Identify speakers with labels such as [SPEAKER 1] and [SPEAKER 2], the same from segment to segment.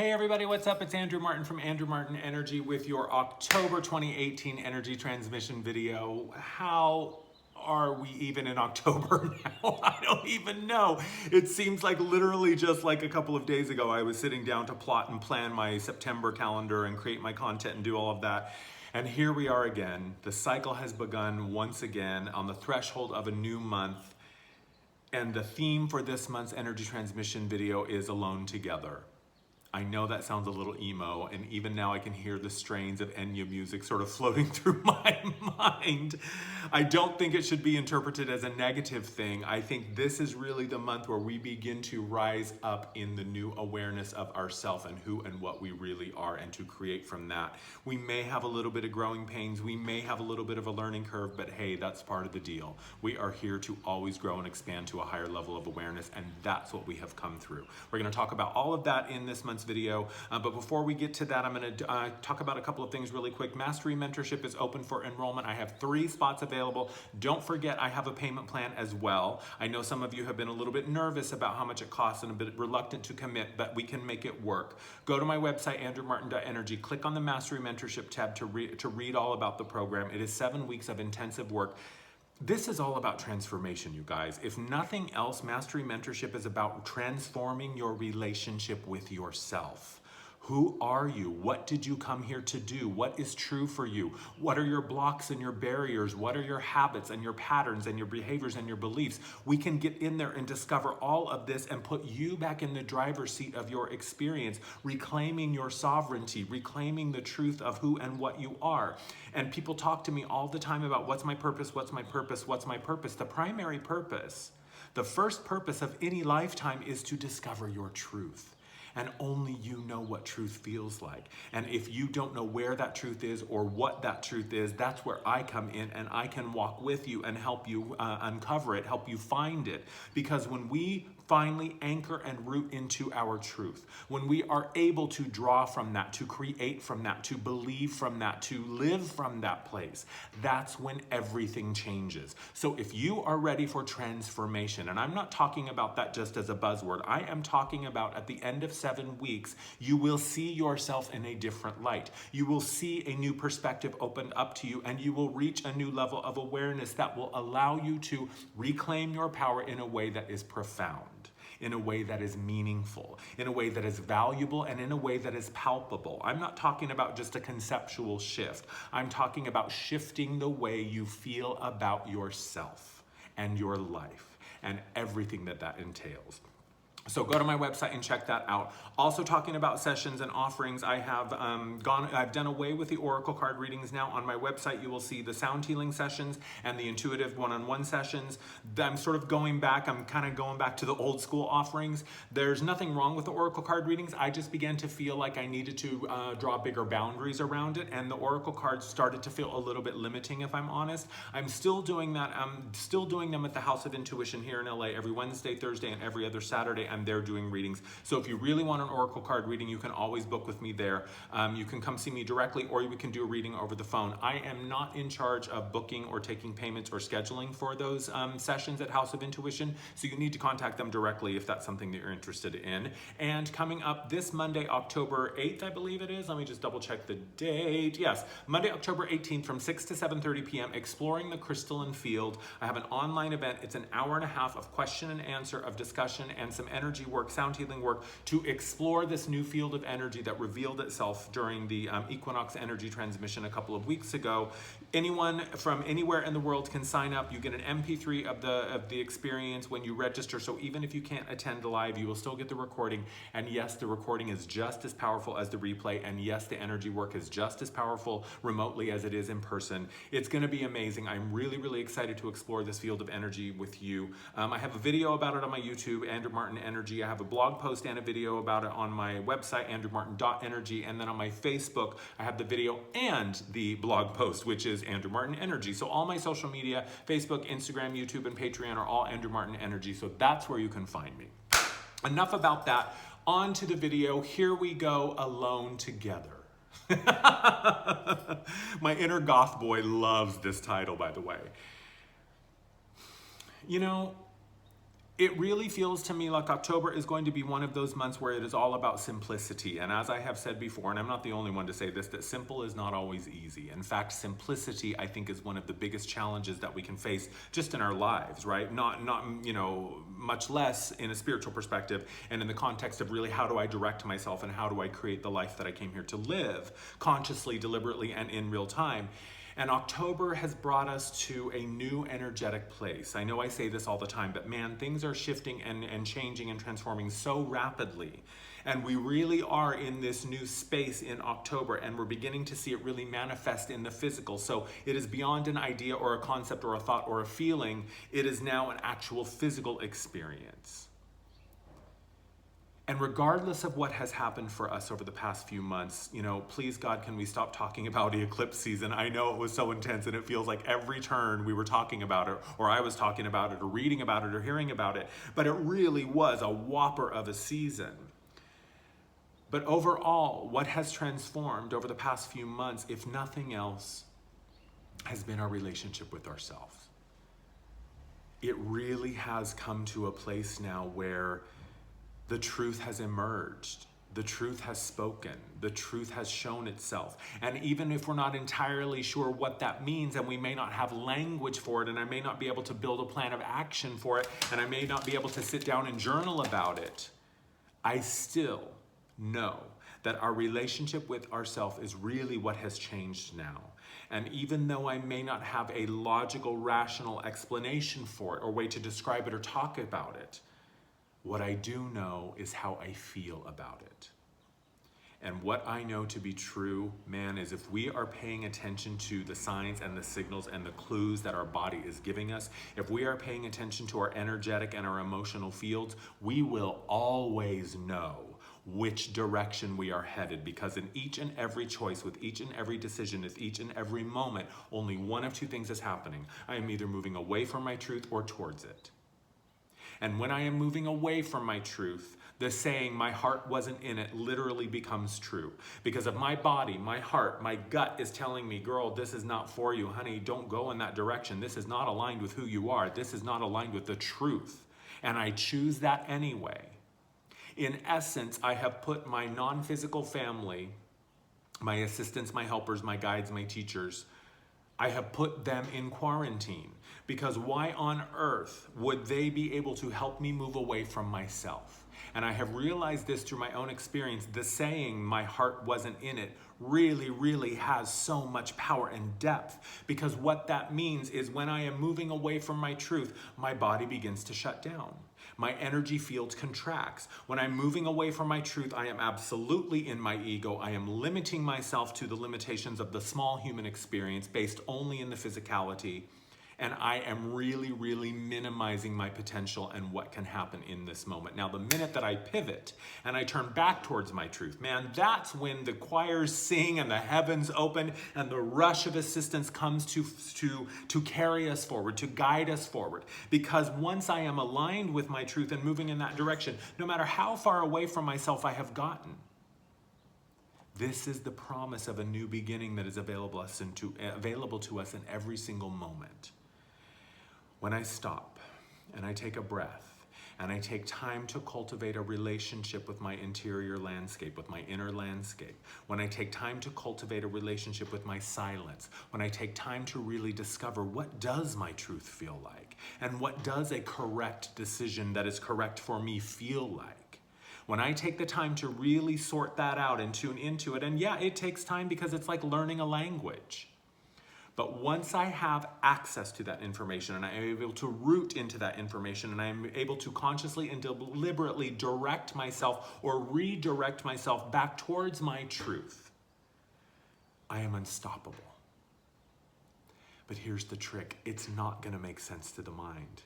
[SPEAKER 1] Hey everybody, what's up? It's Andrew Martin from Andrew Martin Energy with your October 2018 energy transmission video. How are we even in October now? I don't even know. It seems like literally just like a couple of days ago I was sitting down to plot and plan my September calendar and create my content and do all of that. And here we are again. The cycle has begun once again on the threshold of a new month. And the theme for this month's energy transmission video is Alone Together. I know that sounds a little emo, and even now I can hear the strains of Enya music sort of floating through my mind. I don't think it should be interpreted as a negative thing. I think this is really the month where we begin to rise up in the new awareness of ourselves and who and what we really are, and to create from that. We may have a little bit of growing pains, we may have a little bit of a learning curve, but hey, that's part of the deal. We are here to always grow and expand to a higher level of awareness, and that's what we have come through. We're going to talk about all of that in this month's video, but before we get to that, I'm going to talk about a couple of things really quick. Mastery Mentorship is open for enrollment. I have 3 spots available. Don't forget, I have a payment plan as well. I know some of you have been a little bit nervous about how much it costs and a bit reluctant to commit, but we can make it work. Go to my website, andrewmartin.energy, click on the Mastery Mentorship tab to read all about the program. It is 7 weeks of intensive work. This is all about transformation, you guys. If nothing else, Mastery Mentorship is about transforming your relationship with yourself. Who are you? What did you come here to do? What is true for you? What are your blocks and your barriers? What are your habits and your patterns and your behaviors and your beliefs? We can get in there and discover all of this and put you back in the driver's seat of your experience, reclaiming your sovereignty, reclaiming the truth of who and what you are. And people talk to me all the time about what's my purpose, what's my purpose, what's my purpose. The primary purpose, the first purpose of any lifetime is to discover your truth. And only you know what truth feels like. And if you don't know where that truth is or what that truth is, that's where I come in, and I can walk with you and help you uncover it, help you find it. Because when we finally anchor and root into our truth, when we are able to draw from that, to create from that, to believe from that, to live from that place, that's when everything changes. So if you are ready for transformation, and I'm not talking about that just as a buzzword, I am talking about at the end of 7 weeks, you will see yourself in a different light. You will see a new perspective opened up to you, and you will reach a new level of awareness that will allow you to reclaim your power in a way that is profound, in a way that is meaningful, in a way that is valuable, and in a way that is palpable. I'm not talking about just a conceptual shift. I'm talking about shifting the way you feel about yourself and your life and everything that that entails. So go to my website and check that out. Also talking about sessions and offerings, I've done away with the Oracle card readings now. On my website, you will see the sound healing sessions and the intuitive one-on-one sessions. I'm sort of going back, I'm kind of going back to the old school offerings. There's nothing wrong with the Oracle card readings. I just began to feel like I needed to draw bigger boundaries around it, and the Oracle cards started to feel a little bit limiting, if I'm honest. I'm still doing that. I'm still doing them at the House of Intuition here in LA every Wednesday, Thursday, and every other Saturday. I'm there doing readings. So if you really want an Oracle card reading, you can always book with me there. You can come see me directly, or we can do a reading over the phone. I am not in charge of booking or taking payments or scheduling for those sessions at House of Intuition, so you need to contact them directly if that's something that you're interested in. And coming up this Monday, October 8th, I believe it is. Let me just double check the date. Yes, Monday, October 18th from 6 to 7:30 p.m., Exploring the Crystalline Field. I have an online event. It's an hour and a half of question and answer, of discussion, and some energy work, sound healing work, to explore this new field of energy that revealed itself during the equinox energy transmission a couple of weeks ago. Anyone from anywhere in the world can sign up. You get an MP3 of the experience when you register, so even if you can't attend live, you will still get the recording. And yes, the recording is just as powerful as the replay, and yes, the energy work is just as powerful remotely as it is in person. It's going to be amazing. I'm really, really excited to explore this field of energy with you. I have a video about it on my YouTube, Andrew Martin Energy. I have a blog post and a video about it on my website, andrewmartin.energy, and then on my Facebook, I have the video and the blog post, which is Andrew Martin Energy. So all my social media, Facebook, Instagram, YouTube, and Patreon, are all Andrew Martin Energy. So that's where you can find me. Enough about that. On to the video. Here we go, Alone Together. My inner goth boy loves this title, by the way. You know, it really feels to me like October is going to be one of those months where it is all about simplicity. And as I have said before, and I'm not the only one to say this, that simple is not always easy. In fact, simplicity, I think, is one of the biggest challenges that we can face just in our lives, right? Not much less in a spiritual perspective and in the context of really how do I direct myself and how do I create the life that I came here to live consciously, deliberately, and in real time. And October has brought us to a new energetic place. I know I say this all the time, but man, things are shifting and changing and transforming so rapidly. And we really are in this new space in October, and we're beginning to see it really manifest in the physical. So it is beyond an idea or a concept or a thought or a feeling. It is now an actual physical experience. And regardless of what has happened for us over the past few months, please God, can we stop talking about the eclipse season? I know it was so intense and it feels like every turn we were talking about it, or I was talking about it, or reading about it, or hearing about it, but it really was a whopper of a season. But overall, what has transformed over the past few months, if nothing else, has been our relationship with ourselves. It really has come to a place now where the truth has emerged. The truth has spoken. The truth has shown itself. And even if we're not entirely sure what that means, and we may not have language for it, and I may not be able to build a plan of action for it, and I may not be able to sit down and journal about it, I still know that our relationship with ourselves is really what has changed now. And even though I may not have a logical, rational explanation for it, or way to describe it or talk about it, what I do know is how I feel about it. And what I know to be true, man, is if we are paying attention to the signs and the signals and the clues that our body is giving us, if we are paying attention to our energetic and our emotional fields, we will always know which direction we are headed, because in each and every choice, with each and every decision, with each and every moment, only one of two things is happening. I am either moving away from my truth or towards it. And when I am moving away from my truth, the saying, my heart wasn't in it, literally becomes true. Because of my body, my heart, my gut is telling me, girl, this is not for you. Honey, don't go in that direction. This is not aligned with who you are. This is not aligned with the truth. And I choose that anyway. In essence, I have put my non-physical family, my assistants, my helpers, my guides, my teachers, I have put them in quarantine, because why on earth would they be able to help me move away from myself? And I have realized this through my own experience. The saying, my heart wasn't in it, really, really has so much power and depth, because what that means is when I am moving away from my truth, my body begins to shut down. My energy field contracts. When I'm moving away from my truth, I am absolutely in my ego. I am limiting myself to the limitations of the small human experience based only in the physicality. And I am really, really minimizing my potential and what can happen in this moment. Now, the minute that I pivot and I turn back towards my truth, man, that's when the choirs sing and the heavens open and the rush of assistance comes to carry us forward, to guide us forward. Because once I am aligned with my truth and moving in that direction, no matter how far away from myself I have gotten, this is the promise of a new beginning that is available to us in every single moment. When I stop and I take a breath and I take time to cultivate a relationship with my interior landscape, with my inner landscape, when I take time to cultivate a relationship with my silence, when I take time to really discover what does my truth feel like, and what does a correct decision that is correct for me feel like. When I take the time to really sort that out and tune into it, and yeah, it takes time because it's like learning a language. But once I have access to that information and I am able to root into that information and I am able to consciously and deliberately direct myself or redirect myself back towards my truth, I am unstoppable. But here's the trick. It's not going to make sense to the mind.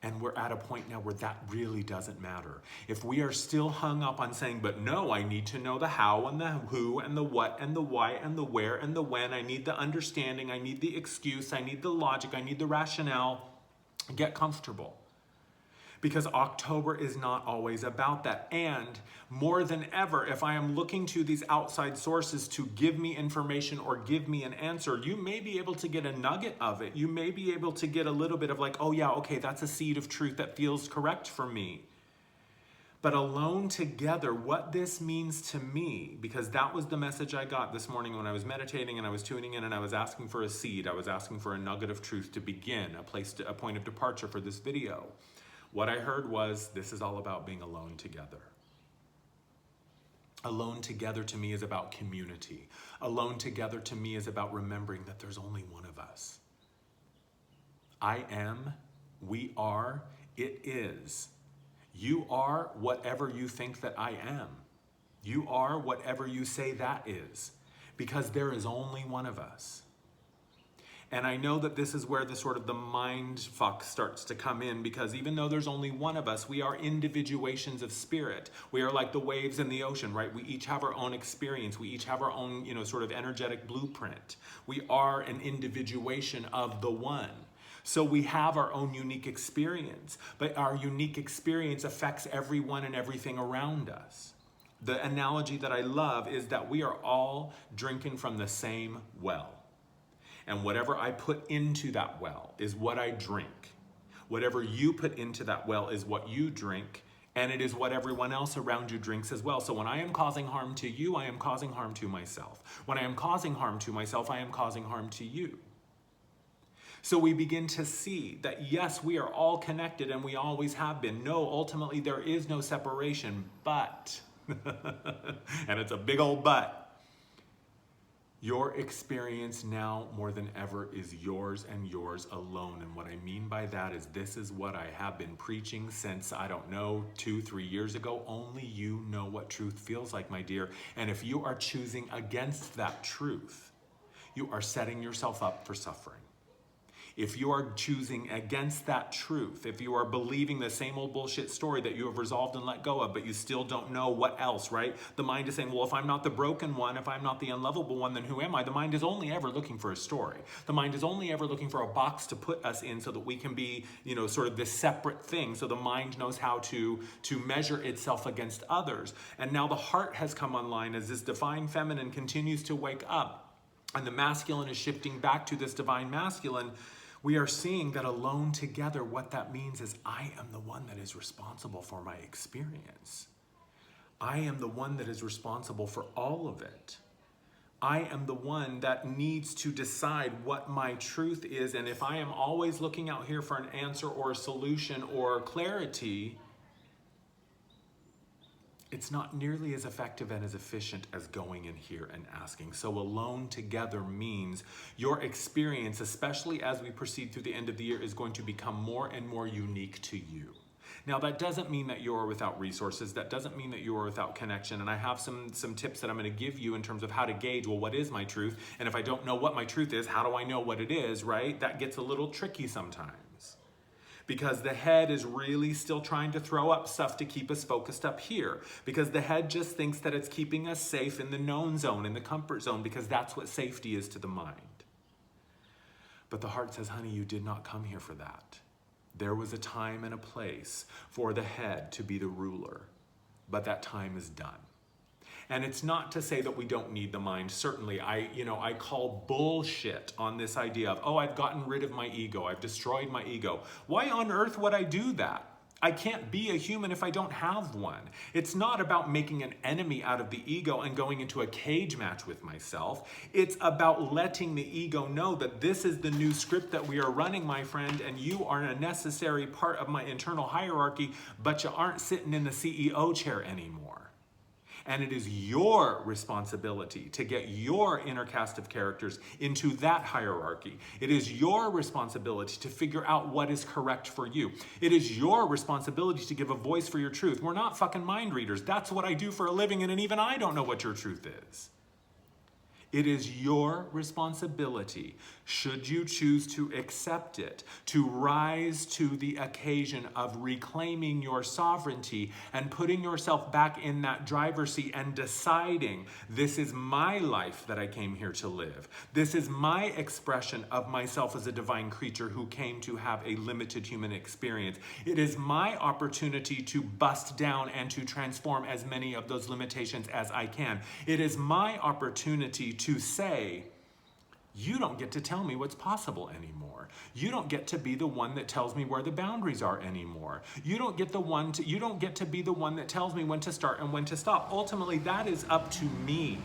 [SPEAKER 1] And we're at a point now where that really doesn't matter. If we are still hung up on saying, but no, I need to know the how and the who and the what and the why and the where and the when. I need the understanding. I need the excuse. I need the logic. I need the rationale. Get comfortable. Because October is not always about that. And more than ever, if I am looking to these outside sources to give me information or give me an answer, you may be able to get a nugget of it. You may be able to get a little bit of like, oh yeah, okay, that's a seed of truth that feels correct for me. But alone together, what this means to me, because that was the message I got this morning when I was meditating and I was tuning in and I was asking for a seed. I was asking for a nugget of truth to begin, a point of departure for this video. What I heard was, this is all about being alone together. Alone together to me is about community. Alone together to me is about remembering that there's only one of us. I am, we are, it is. You are whatever you think that I am. You are whatever you say that is, because there is only one of us. And I know that this is where the sort of the mind fuck starts to come in, because even though there's only one of us, we are individuations of spirit. We are like the waves in the ocean, right? We each have our own experience. We each have our own, sort of energetic blueprint. We are an individuation of the one. So we have our own unique experience, but our unique experience affects everyone and everything around us. The analogy that I love is that we are all drinking from the same well. And whatever I put into that well is what I drink. Whatever you put into that well is what you drink, and it is what everyone else around you drinks as well. So when I am causing harm to you, I am causing harm to myself. When I am causing harm to myself, I am causing harm to you. So we begin to see that, yes, we are all connected and we always have been. No, ultimately there is no separation, but, and it's a big old but, your experience now more than ever is yours and yours alone. And what I mean by that is, this is what I have been preaching since, I don't know, 2-3 years ago. Only you know what truth feels like, my dear. And if you are choosing against that truth, you are setting yourself up for suffering. If you are choosing against that truth, if you are believing the same old bullshit story that you have resolved and let go of, but you still don't know what else, right? The mind is saying, well, if I'm not the broken one, if I'm not the unlovable one, then who am I? The mind is only ever looking for a story. The mind is only ever looking for a box to put us in so that we can be, sort of this separate thing. So the mind knows how to measure itself against others. And now the heart has come online as this divine feminine continues to wake up, and the masculine is shifting back to this divine masculine. We are seeing that alone together, what that means is I am the one that is responsible for my experience. I am the one that is responsible for all of it. I am the one that needs to decide what my truth is. And if I am always looking out here for an answer or a solution or clarity, it's not nearly as effective and as efficient as going in here and asking. So alone together means your experience, especially as we proceed through the end of the year, is going to become more and more unique to you. Now, that doesn't mean that you are without resources. That doesn't mean that you are without connection. And I have some tips that I'm going to give you in terms of how to gauge, well, what is my truth? And if I don't know what my truth is, how do I know what it is, right? That gets a little tricky sometimes, because the head is really still trying to throw up stuff to keep us focused up here, because the head just thinks that it's keeping us safe in the known zone, in the comfort zone, because that's what safety is to the mind. But the heart says, honey, you did not come here for that. There was a time and a place for the head to be the ruler, but that time is done. And it's not to say that we don't need the mind. Certainly, I call bullshit on this idea of, oh, I've gotten rid of my ego. I've destroyed my ego. Why on earth would I do that? I can't be a human if I don't have one. It's not about making an enemy out of the ego and going into a cage match with myself. It's about letting the ego know that this is the new script that we are running, my friend, and you are a necessary part of my internal hierarchy, but you aren't sitting in the CEO chair anymore. And it is your responsibility to get your inner cast of characters into that hierarchy. It is your responsibility to figure out what is correct for you. It is your responsibility to give a voice for your truth. We're not fucking mind readers. That's what I do for a living, and even I don't know what your truth is. It is your responsibility, should you choose to accept it, to rise to the occasion of reclaiming your sovereignty and putting yourself back in that driver's seat and deciding, this is my life that I came here to live. This is my expression of myself as a divine creature who came to have a limited human experience. It is my opportunity to bust down and to transform as many of those limitations as I can. It is my opportunity to say, you don't get to tell me what's possible anymore. You don't get to be the one that tells me where the boundaries are anymore. You don't get to be the one that tells me when to start and when to stop. Ultimately, that is up to me.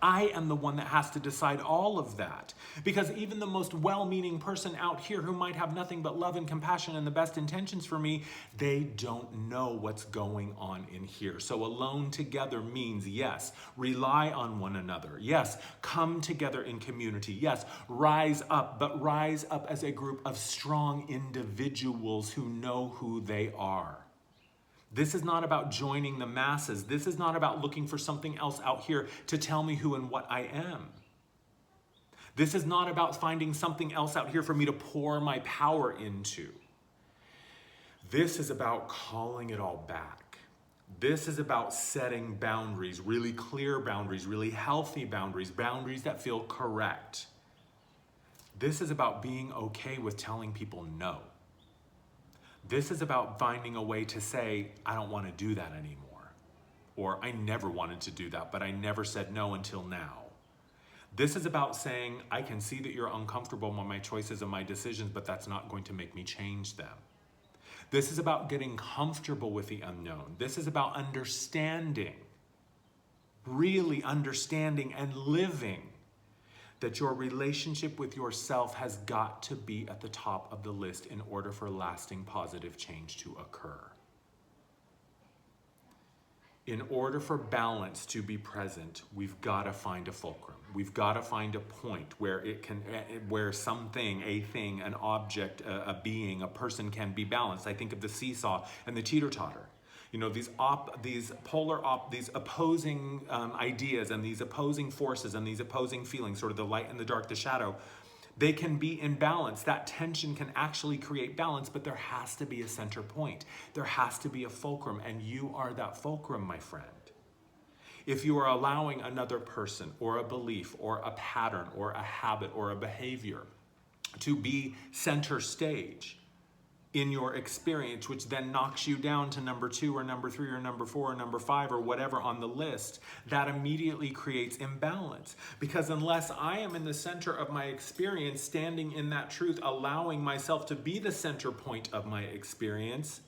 [SPEAKER 1] I am the one that has to decide all of that. Because even the most well-meaning person out here who might have nothing but love and compassion and the best intentions for me, they don't know what's going on in here. So alone together means, yes, rely on one another. Yes, come together in community. Yes, rise up, but rise up as a group of strong individuals who know who they are. This is not about joining the masses. This is not about looking for something else out here to tell me who and what I am. This is not about finding something else out here for me to pour my power into. This is about calling it all back. This is about setting boundaries, really clear boundaries, really healthy boundaries, boundaries that feel correct. This is about being okay with telling people no. This is about finding a way to say, I don't want to do that anymore. Or I never wanted to do that, but I never said no until now. This is about saying, I can see that you're uncomfortable with my choices and my decisions, but that's not going to make me change them. This is about getting comfortable with the unknown. This is about understanding, really understanding and living that your relationship with yourself has got to be at the top of the list in order for lasting positive change to occur. In order for balance to be present, we've got to find a fulcrum. We've got to find a point where where something, a thing, an object, a being, a person can be balanced. I think of the seesaw and the teeter-totter. You know, these opposing ideas and these opposing forces and these opposing feelings, sort of the light and the dark, the shadow, they can be in balance. That tension can actually create balance, but there has to be a center point. There has to be a fulcrum, and you are that fulcrum, my friend. If you are allowing another person or a belief or a pattern or a habit or a behavior to be center stage in your experience, which then knocks you down to number 2 or number 3 or number 4 or number 5 or whatever on the list, that immediately creates imbalance. Because unless I am in the center of my experience, standing in that truth, allowing myself to be the center point of my experience,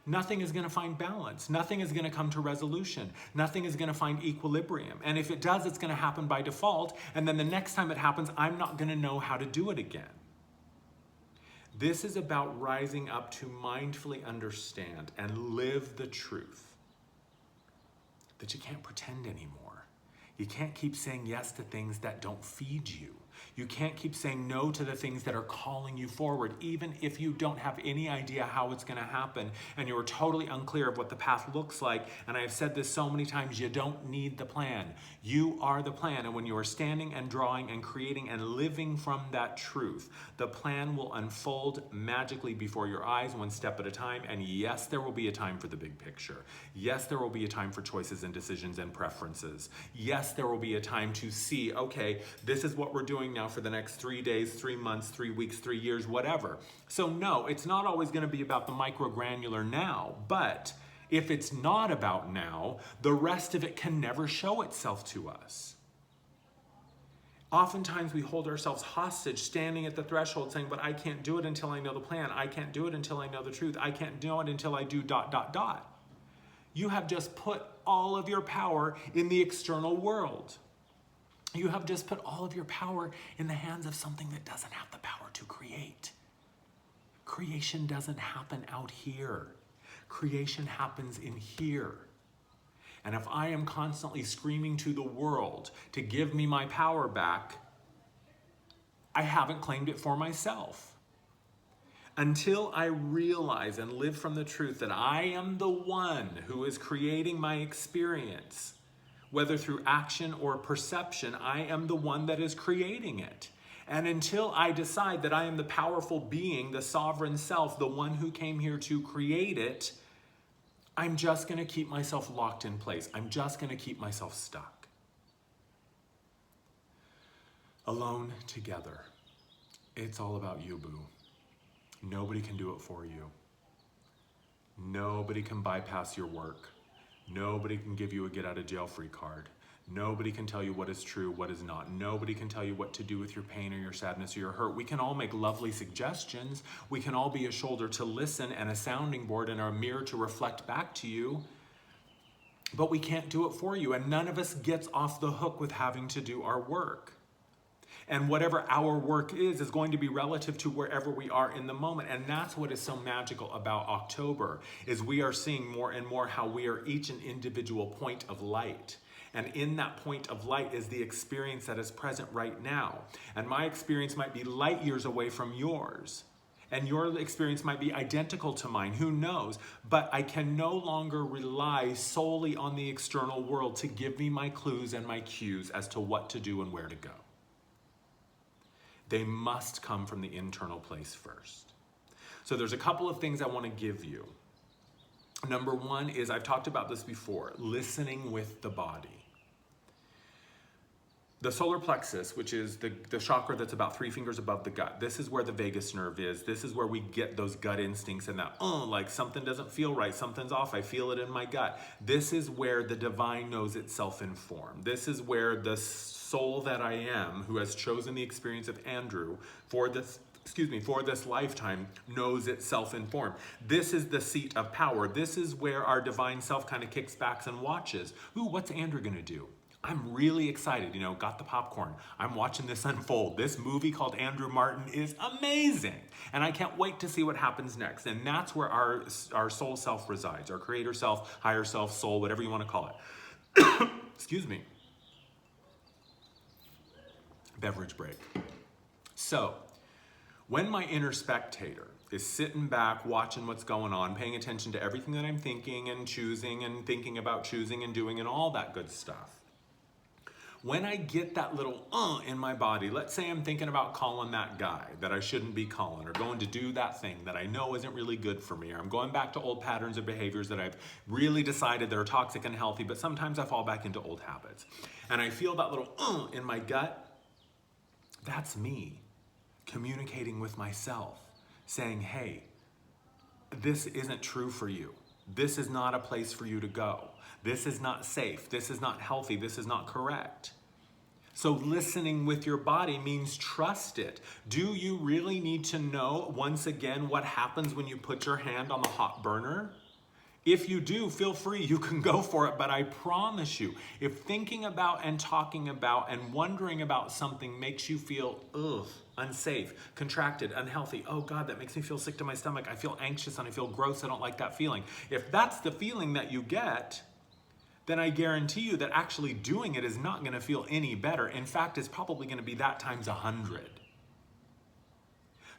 [SPEAKER 1] nothing is going to find balance. Nothing is going to come to resolution. Nothing is going to find equilibrium. And if it does, it's going to happen by default. And then the next time it happens, I'm not going to know how to do it again. This is about rising up to mindfully understand and live the truth that you can't pretend anymore. You can't keep saying yes to things that don't feed you. You can't keep saying no to the things that are calling you forward, even if you don't have any idea how it's going to happen and you're totally unclear of what the path looks like. And I've said this so many times, you don't need the plan. You are the plan. And when you are standing and drawing and creating and living from that truth, the plan will unfold magically before your eyes, one step at a time. And yes, there will be a time for the big picture. Yes, there will be a time for choices and decisions and preferences. Yes, there will be a time to see, okay, this is what we're doing now for the next 3 days, 3 months, 3 weeks, 3 years, whatever. So no, it's not always going to be about the microgranular now, but if it's not about now, the rest of it can never show itself to us. Oftentimes we hold ourselves hostage, standing at the threshold saying, but I can't do it until I know the plan. I can't do it until I know the truth. I can't do it until I do ... You have just put all of your power in the external world. You have just put all of your power in the hands of something that doesn't have the power to create. Creation doesn't happen out here. Creation happens in here. And if I am constantly screaming to the world to give me my power back, I haven't claimed it for myself. Until I realize and live from the truth that I am the one who is creating my experience, Whether through action or perception, I am the one that is creating it. And until I decide that I am the powerful being, the sovereign self, the one who came here to create it, I'm just going to keep myself locked in place. I'm just going to keep myself stuck. Alone together. It's all about you, boo. Nobody can do it for you. Nobody can bypass your work. Nobody can give you a get-out-of-jail-free card. Nobody can tell you what is true, what is not. Nobody can tell you what to do with your pain or your sadness or your hurt. We can all make lovely suggestions. We can all be a shoulder to listen and a sounding board and a mirror to reflect back to you. But we can't do it for you. And none of us gets off the hook with having to do our work. And whatever our work is going to be relative to wherever we are in the moment. And that's what is so magical about October, is we are seeing more and more how we are each an individual point of light. And in that point of light is the experience that is present right now. And my experience might be light years away from yours. And your experience might be identical to mine, who knows? But I can no longer rely solely on the external world to give me my clues and my cues as to what to do and where to go. They must come from the internal place first. So there's a couple of things I want to give you. Number one is, I've talked about this before, listening with the body. The solar plexus, which is the chakra that's about 3 fingers above the gut, this is where the vagus nerve is. This is where we get those gut instincts and that, like something doesn't feel right, something's off, I feel it in my gut. This is where the divine knows itself in form. This is where the soul that I am, who has chosen the experience of Andrew for this lifetime, knows itself in form. This is the seat of power. This is where our divine self kind of kicks back and watches. Ooh, what's Andrew gonna do? I'm really excited, got the popcorn. I'm watching this unfold. This movie called Andrew Martin is amazing. And I can't wait to see what happens next. And that's where our soul self resides, our creator self, higher self, soul, whatever you want to call it. Excuse me. Beverage break. So, when my inner spectator is sitting back, watching what's going on, paying attention to everything that I'm thinking and choosing and thinking about choosing and doing and all that good stuff, when I get that little in my body, let's say I'm thinking about calling that guy that I shouldn't be calling, or going to do that thing that I know isn't really good for me, or I'm going back to old patterns or behaviors that I've really decided that are toxic and healthy, but sometimes I fall back into old habits. And I feel that little in my gut. That's me communicating with myself, saying, hey, this isn't true for you. This is not a place for you to go. This is not safe. This is not healthy. This is not correct. So listening with your body means trust it. Do you really need to know, once again, what happens when you put your hand on the hot burner? If you do, feel free, you can go for it, but I promise you, if thinking about and talking about and wondering about something makes you feel, unsafe, contracted, unhealthy, oh God, that makes me feel sick to my stomach, I feel anxious and I feel gross, I don't like that feeling. If that's the feeling that you get, then I guarantee you that actually doing it is not gonna feel any better. In fact, it's probably gonna be that times 100.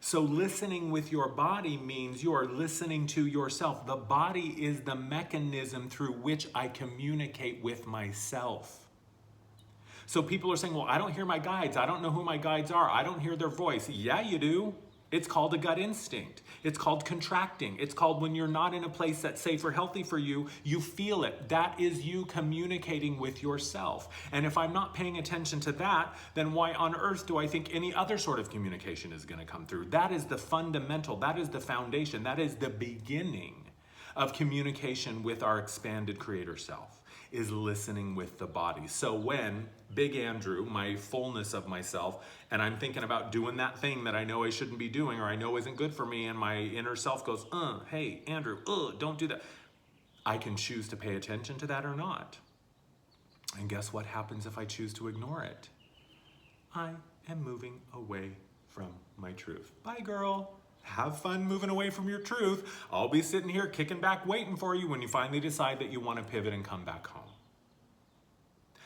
[SPEAKER 1] So listening with your body means you are listening to yourself. The body is the mechanism through which I communicate with myself. So people are saying, well, I don't hear my guides. I don't know who my guides are. I don't hear their voice. Yeah, you do. It's called a gut instinct. It's called contracting. It's called when you're not in a place that's safe or healthy for you, you feel it. That is you communicating with yourself. And if I'm not paying attention to that, then why on earth do I think any other sort of communication is going to come through? That is the fundamental, that is the foundation, that is the beginning of communication with our expanded creator self, is listening with the body. So when Big Andrew, my fullness of myself, and I'm thinking about doing that thing that I know I shouldn't be doing or I know isn't good for me, and my inner self goes, hey, Andrew, don't do that. I can choose to pay attention to that or not. And guess what happens if I choose to ignore it? I am moving away from my truth. Bye, girl. Have fun moving away from your truth. I'll be sitting here kicking back waiting for you when you finally decide that you want to pivot and come back home.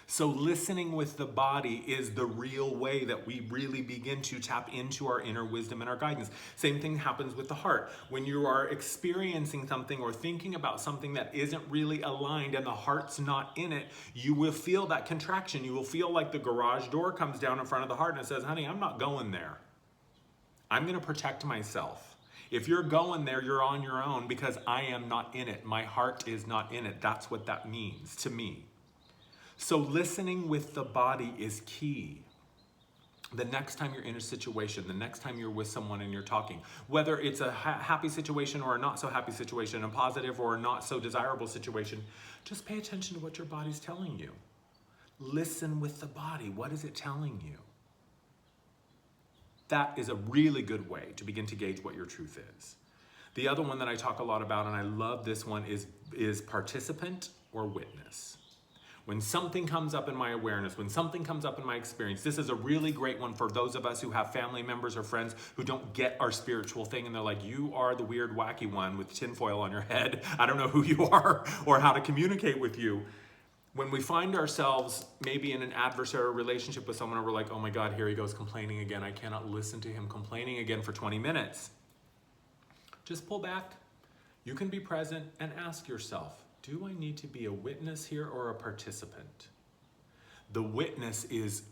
[SPEAKER 1] So listening with the body is the real way that we really begin to tap into our inner wisdom and our guidance. Same thing happens with the heart. When you are experiencing something or thinking about something that isn't really aligned and the heart's not in it, you will feel that contraction. You will feel like the garage door comes down in front of the heart and it says, honey, I'm not going there. I'm going to protect myself. If you're going there, you're on your own because I am not in it. My heart is not in it. That's what that means to me. So listening with the body is key. The next time you're in a situation, the next time you're with someone and you're talking, whether it's a happy situation or a not so happy situation, a positive or a not so desirable situation, just pay attention to what your body's telling you. Listen with the body. What is it telling you? That is a really good way to begin to gauge what your truth is. The other one that I talk a lot about, and I love this one, is participant or witness. When something comes up in my awareness, when something comes up in my experience, this is a really great one for those of us who have family members or friends who don't get our spiritual thing and they're like, you are the weird, wacky one with tinfoil on your head. I don't know who you are or how to communicate with you. When we find ourselves maybe in an adversarial relationship with someone and we're like, oh my God, here he goes complaining again. I cannot listen to him complaining again for 20 minutes. Just pull back. You can be present and ask yourself, do I need to be a witness here or a participant? The witness is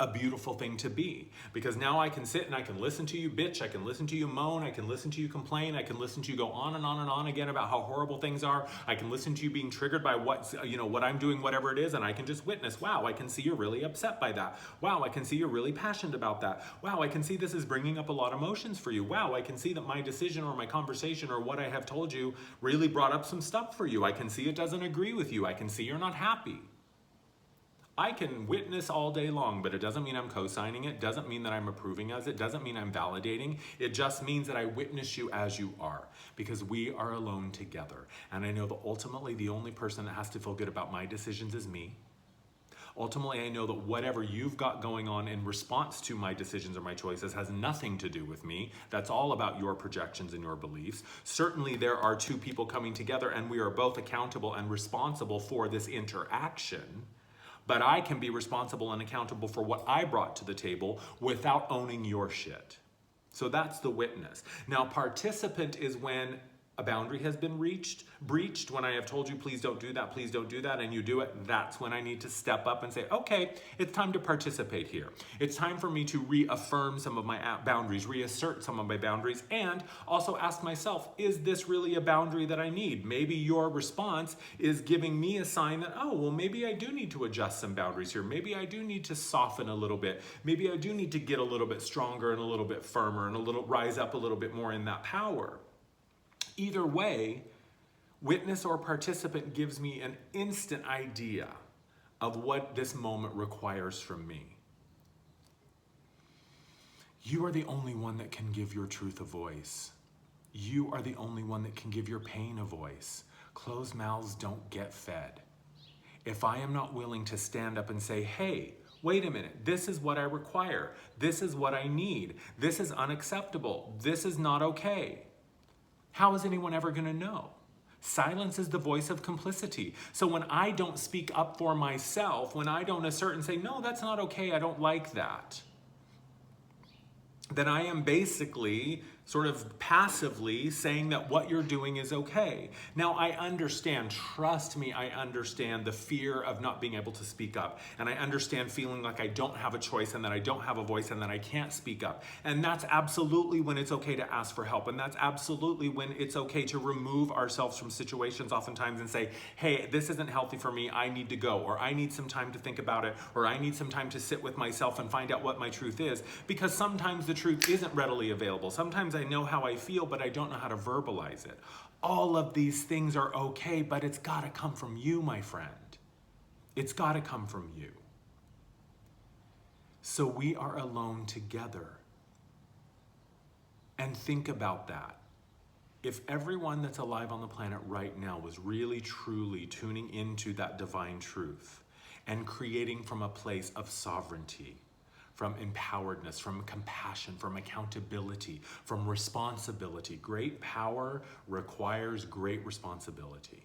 [SPEAKER 1] a beautiful thing to be because now I can sit and I can listen to you bitch, I can listen to you moan, I can listen to you complain, I can listen to you go on and on and on again about how horrible things are. I can listen to you being triggered by what I'm doing, whatever it is, and I can just witness, wow, I can see you're really upset by that. Wow, I can see you're really passionate about that. Wow, I can see this is bringing up a lot of emotions for you. Wow, I can see that my decision or my conversation or what I have told you really brought up some stuff for you. I can see it doesn't agree with you. I can see you're not happy. I can witness all day long, but it doesn't mean I'm co-signing it, doesn't mean that I'm approving as it, doesn't mean I'm validating. It just means that I witness you as you are, because we are alone together. And I know that ultimately the only person that has to feel good about my decisions is me. Ultimately, I know that whatever you've got going on in response to my decisions or my choices has nothing to do with me. That's all about your projections and your beliefs. Certainly, there are two people coming together and we are both accountable and responsible for this interaction. But I can be responsible and accountable for what I brought to the table without owning your shit. So that's the witness. Now, participant is when a boundary has been breached, when I have told you, please don't do that, and you do it, that's when I need to step up and say, okay, it's time to participate here. It's time for me to reaffirm some of my boundaries, reassert some of my boundaries, and also ask myself, is this really a boundary that I need? Maybe your response is giving me a sign that, oh, well, maybe I do need to adjust some boundaries here. Maybe I do need to soften a little bit. Maybe I do need to get a little bit stronger and a little bit firmer and rise up a little bit more in that power. Either way, witness or participant gives me an instant idea of what this moment requires from me. You are the only one that can give your truth a voice. You are the only one that can give your pain a voice. Closed mouths don't get fed. If I am not willing to stand up and say, hey, wait a minute, this is what I require. This is what I need. This is unacceptable. This is not okay. How is anyone ever going to know? Silence is the voice of complicity. So when I don't speak up for myself, when I don't assert and say, no, that's not okay, I don't like that, then I am basically sort of passively saying that what you're doing is okay. Now, I understand, trust me, I understand the fear of not being able to speak up. And I understand feeling like I don't have a choice and that I don't have a voice and that I can't speak up. And that's absolutely when it's okay to ask for help. And that's absolutely when it's okay to remove ourselves from situations oftentimes and say, hey, this isn't healthy for me, I need to go, or I need some time to think about it, or I need some time to sit with myself and find out what my truth is. Because sometimes the truth isn't readily available. Sometimes I know how I feel, but I don't know how to verbalize it. All of these things are okay, but it's got to come from you, my friend. It's got to come from you. So we are alone together. And think about that. If everyone that's alive on the planet right now was really, truly tuning into that divine truth and creating from a place of sovereignty, from empoweredness, from compassion, from accountability, from responsibility. Great power requires great responsibility.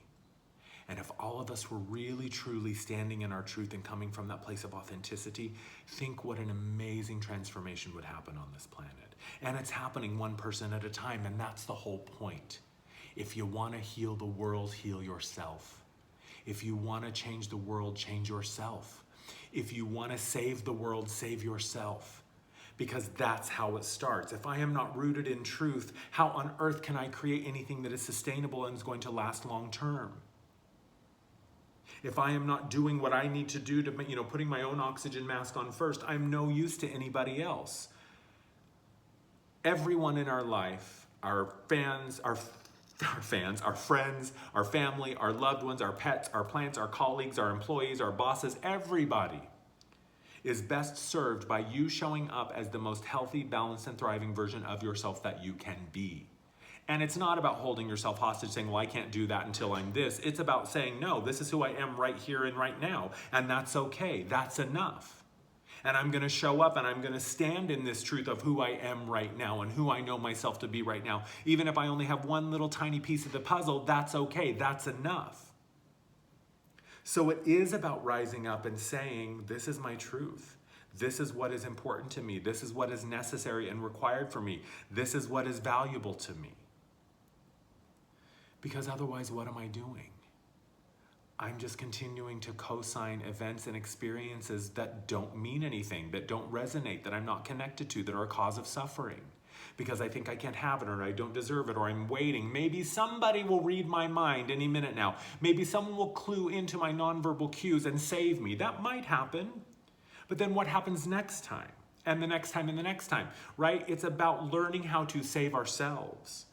[SPEAKER 1] And if all of us were really, truly standing in our truth and coming from that place of authenticity, think what an amazing transformation would happen on this planet. And it's happening one person at a time, and that's the whole point. If you want to heal the world, heal yourself. If you want to change the world, change yourself. If you want to save the world, save yourself. Because that's how it starts. If I am not rooted in truth, how on earth can I create anything that is sustainable and is going to last long term? If I am not doing what I need to do to, putting my own oxygen mask on first, I'm no use to anybody else. Everyone in our life, our friends, our family, our loved ones, our pets, our plants, our colleagues, our employees, our bosses, everybody is best served by you showing up as the most healthy, balanced, and thriving version of yourself that you can be. And it's not about holding yourself hostage saying, well, I can't do that until I'm this. It's about saying, no, this is who I am right here and right now. And that's okay. That's enough. And I'm going to show up and I'm going to stand in this truth of who I am right now and who I know myself to be right now. Even if I only have one little tiny piece of the puzzle, that's okay. That's enough. So it is about rising up and saying, this is my truth. This is what is important to me. This is what is necessary and required for me. This is what is valuable to me. Because otherwise, what am I doing? I'm just continuing to co-sign events and experiences that don't mean anything, that don't resonate, that I'm not connected to, that are a cause of suffering. Because I think I can't have it, or I don't deserve it, or I'm waiting. Maybe somebody will read my mind any minute now. Maybe someone will clue into my nonverbal cues and save me. That might happen. But then what happens next time? And the next time and the next time, right? It's about learning how to save ourselves.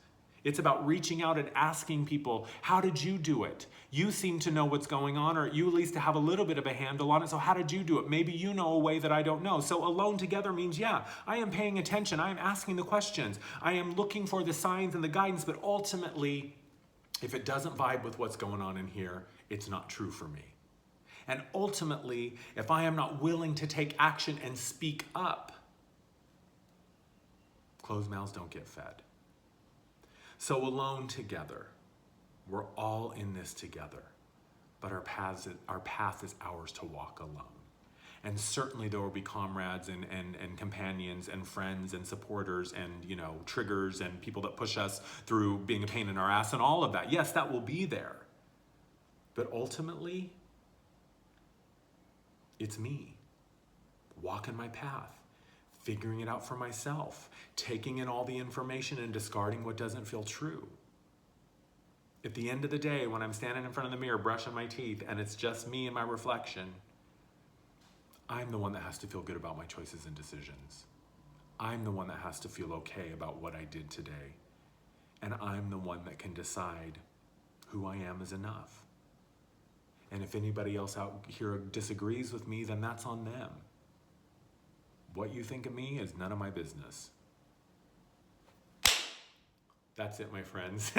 [SPEAKER 1] It's about reaching out and asking people, how did you do it? You seem to know what's going on, or you at least have a little bit of a handle on it, so how did you do it? Maybe you know a way that I don't know. So alone together means, yeah, I am paying attention. I am asking the questions. I am looking for the signs and the guidance, but ultimately, if it doesn't vibe with what's going on in here, it's not true for me. And ultimately, if I am not willing to take action and speak up, closed mouths don't get fed. So alone together, we're all in this together, but our path is ours to walk alone. And certainly there will be comrades and companions and friends and supporters and, triggers and people that push us through being a pain in our ass and all of that. Yes, that will be there. But ultimately, it's me walking my path, figuring it out for myself, taking in all the information and discarding what doesn't feel true. At the end of the day, when I'm standing in front of the mirror brushing my teeth and it's just me and my reflection, I'm the one that has to feel good about my choices and decisions. I'm the one that has to feel okay about what I did today. And I'm the one that can decide who I am is enough. And if anybody else out here disagrees with me, then that's on them. What you think of me is none of my business. That's it, my friends.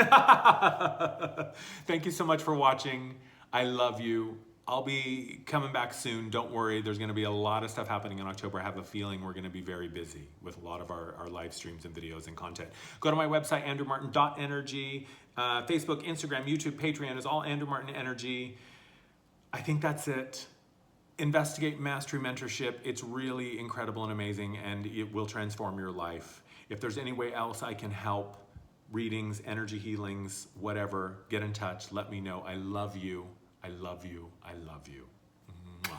[SPEAKER 1] Thank you so much for watching. I love you. I'll be coming back soon. Don't worry. There's going to be a lot of stuff happening in October. I have a feeling we're going to be very busy with a lot of our live streams and videos and content. Go to my website, andrewmartin.energy. Facebook, Instagram, YouTube, Patreon is all Andrew Martin Energy. I think that's it. Investigate Mastery Mentorship. It's really incredible and amazing, and it will transform your life. If there's any way else I can help, readings, energy healings, whatever, get in touch. Let me know. I love you. I love you. I love you. Mwah.